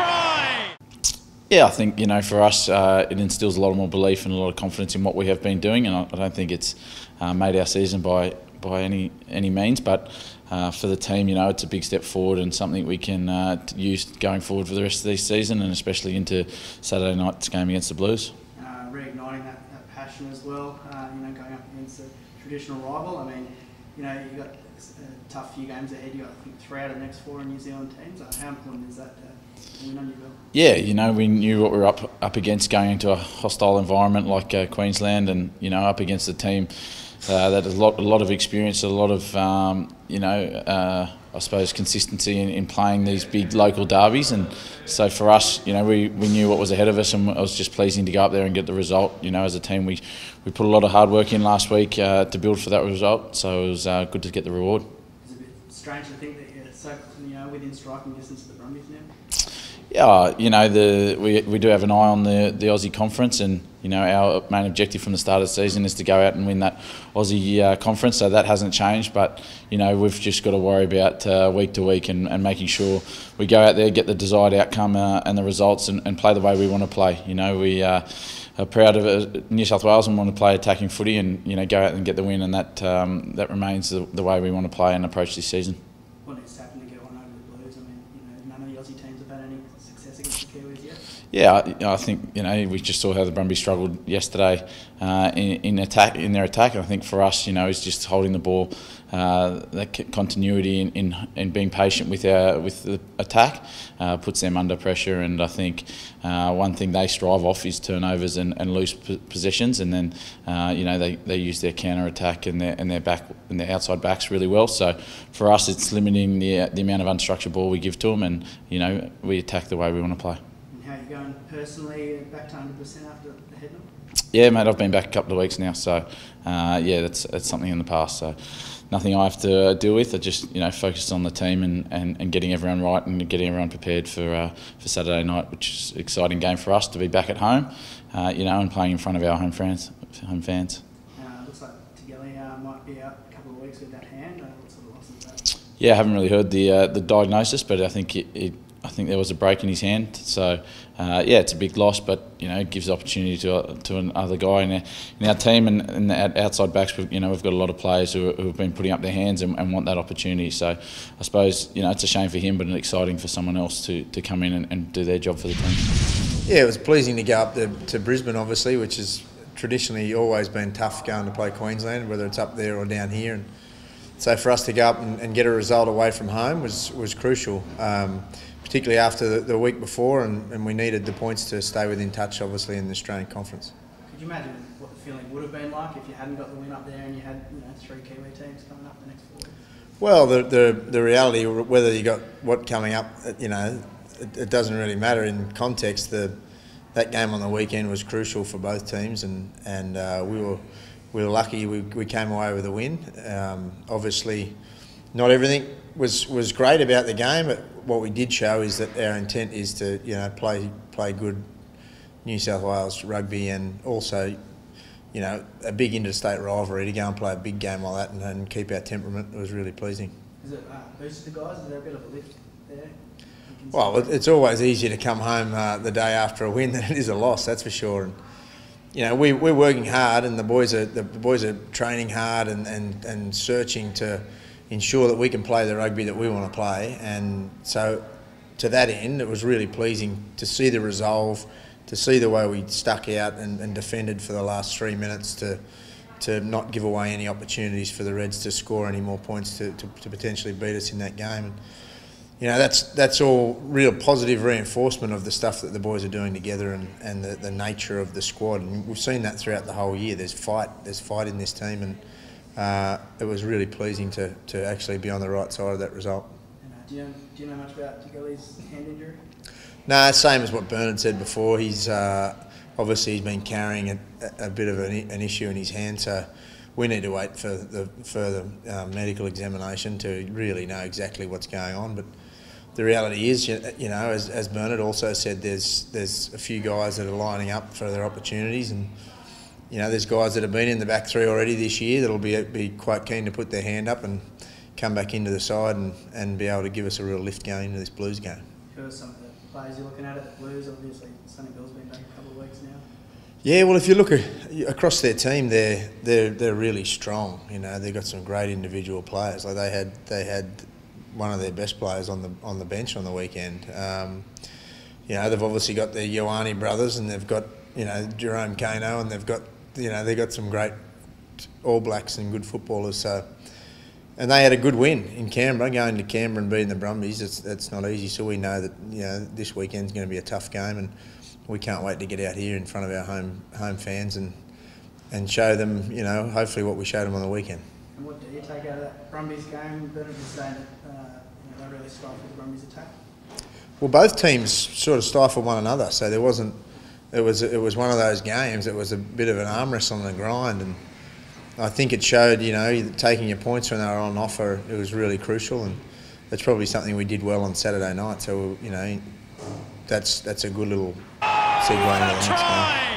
try! Yeah, I think, for us, it instills a lot more belief and a lot of confidence in what we have been doing, and I don't think it's made our season by any means, but for the team, it's a big step forward and something we can use going forward for the rest of this season, and especially into Saturday night's game against the Blues. Reigniting that passion as well, going up against a traditional rival. I mean, you've got a tough few games ahead. You've got, I think, 3 out of the next 4 New Zealand teams. How important is that to win on your belt? Yeah, we knew what we were up against going into a hostile environment like Queensland, and up against a team that has a lot of experience, a lot of I suppose consistency in playing these big local derbies, and so for us, we knew what was ahead of us, and it was just pleasing to go up there and get the result. As a team, we put a lot of hard work in last week to build for that result, so it was good to get the reward. It's a bit strange to think that you're so within striking distance of the Brumbies now. Yeah, we do have an eye on the Aussie conference, and our main objective from the start of the season is to go out and win that Aussie conference, so that hasn't changed, but we've just got to worry about week to week and making sure we go out there, get the desired outcome and the results, and play the way we want to play. We are proud of New South Wales and want to play attacking footy, and go out and get the win, and that remains the way we want to play and approach this season. What needs to happen to get one over the Blues? I mean, none of the Aussie teams have had any success against the Kiwis yet. Yeah, I think we just saw how the Brumbies struggled yesterday in their attack. And I think for us, it's just holding the ball, that continuity in being patient with the attack puts them under pressure. And I think one thing they strive off is turnovers and loose possessions, and then they use their counter attack and their outside backs really well. So for us, it's limiting the amount of unstructured ball we give to them, and we attack the way we want to play. How are you going personally, back to 100% after the head knock? Yeah, mate, I've been back a couple of weeks now, so that's something in the past. So nothing I have to deal with. I just focus on the team and getting everyone right and getting everyone prepared for Saturday night, which is an exciting game for us to be back at home, and playing in front of our home fans. Looks like Tegeli might be out a couple of weeks with that hand. What sort of loss is that? Yeah, I haven't really heard the diagnosis, but I think I think there was a break in his hand, so it's a big loss, but it gives opportunity to another guy in our team, and at outside backs, we've got a lot of players who have been putting up their hands and want that opportunity. So I suppose it's a shame for him, but exciting for someone else to come in and do their job for the team. Yeah, it was pleasing to go up to Brisbane, obviously, which has traditionally always been tough going to play Queensland, whether it's up there or down here. And so for us to go up and get a result away from home was crucial. Particularly after the week before, and we needed the points to stay within touch, obviously, in the Australian Conference. Could you imagine what the feeling would have been like if you hadn't got the win up there and you had 3 Kiwi teams coming up the next 4 weeks? Well, the reality, whether you got what coming up, it doesn't really matter in context. That game on the weekend was crucial for both teams, and we were lucky we came away with a win. Obviously, not everything was great about the game, but what we did show is that our intent is to play good New South Wales rugby, and also a big interstate rivalry, to go and play a big game like that and keep our temperament. It was really pleasing. Is it boosted the guys? Is there a bit of a lift there? Well, it's always easier to come home the day after a win than it is a loss, that's for sure. And we're working hard, and the boys are training hard and searching to ensure that we can play the rugby that we want to play. And so to that end, it was really pleasing to see the resolve, to see the way we stuck out and defended for the last 3 minutes to not give away any opportunities for the Reds to score any more points to potentially beat us in that game. And that's all real positive reinforcement of the stuff that the boys are doing together, and the nature of the squad. And we've seen that throughout the whole year. There's fight in this team, and it was really pleasing to actually be on the right side of that result. Do you know much about Tegeli's hand injury? No, same as what Bernard said before. He's obviously been carrying a bit of an issue in his hand, so we need to wait for the further medical examination to really know exactly what's going on. But the reality is, as Bernard also said, there's a few guys that are lining up for their opportunities, and there's guys that have been in the back three already this year that'll be quite keen to put their hand up and come back into the side and be able to give us a real lift going into this Blues game. Who are some of the players you're looking at the Blues? Obviously, Sonny Bill's been back a couple of weeks now. Yeah, well, if you look across their team, they're really strong. You know, they've got some great individual players. Like they had one of their best players on the bench on the weekend. You know, they've obviously got the Ioane brothers, and they've got, you know, Jerome Kano, and they've got some great All Blacks and good footballers. So, and they had a good win in Canberra, going to Canberra and beating the Brumbies. That's not easy. So we know that, you know, this weekend's going to be a tough game, and we can't wait to get out here in front of our home fans and show them, you know, hopefully what we showed them on the weekend. And what do you take out of that Brumbies game? Bernard was saying that they really stifled the Brumbies attack. Well, both teams sort of stifled one another, so there wasn't. It was one of those games. It was a bit of an arm wrestle and a grind, and I think it showed, you know, taking your points when they were on offer. It was really crucial, and that's probably something we did well on Saturday night. So, you know, that's a good little segue into the next game.